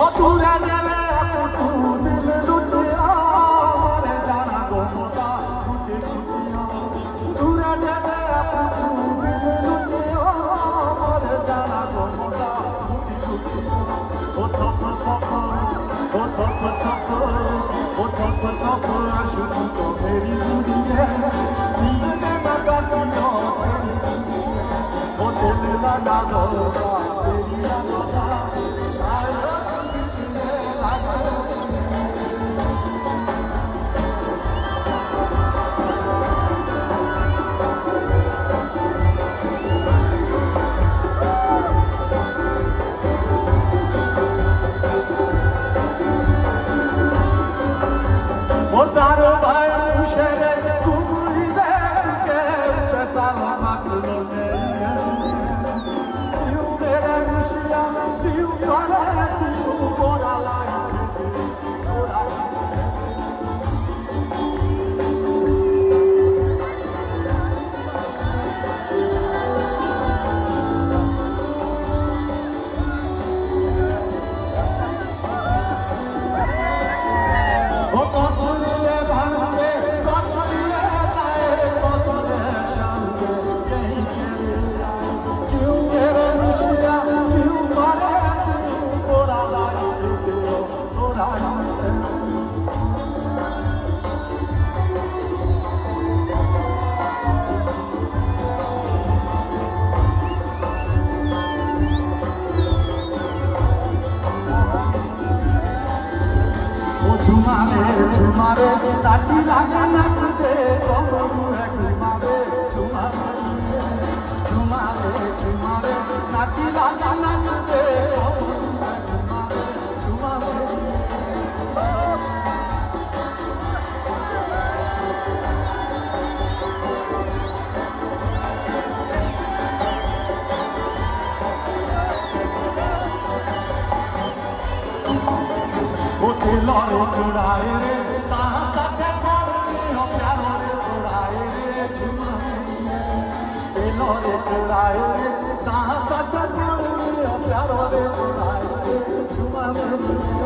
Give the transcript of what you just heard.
दूरा देवे तू दिल लुटिया मरे जाना गोमता दूरा देवे तू दिल लुटिया मरे जाना गोमता ओ थप थप ओ थप थप ओ थप थप शुरू तो मेरी दुनिया दिल में लगा दियो ओ दिल लगा दो तेरी लगा Montaro vai uscire curi che pensava ma che non è più vera uscita più para più ora la ora तुम्हारे ताटी लागा नाच दे कमरू है तुम्हारे तुम्हारे ताटी लागा नाच दे कमरू है तुम्हारे ओ दिलों चुराए रे ताहा साथे पड़नी हो प्यारो रे उड़ाए रे दिलों चुराए रे ताहा साथे पड़नी हो प्यारो रे उड़ाए रे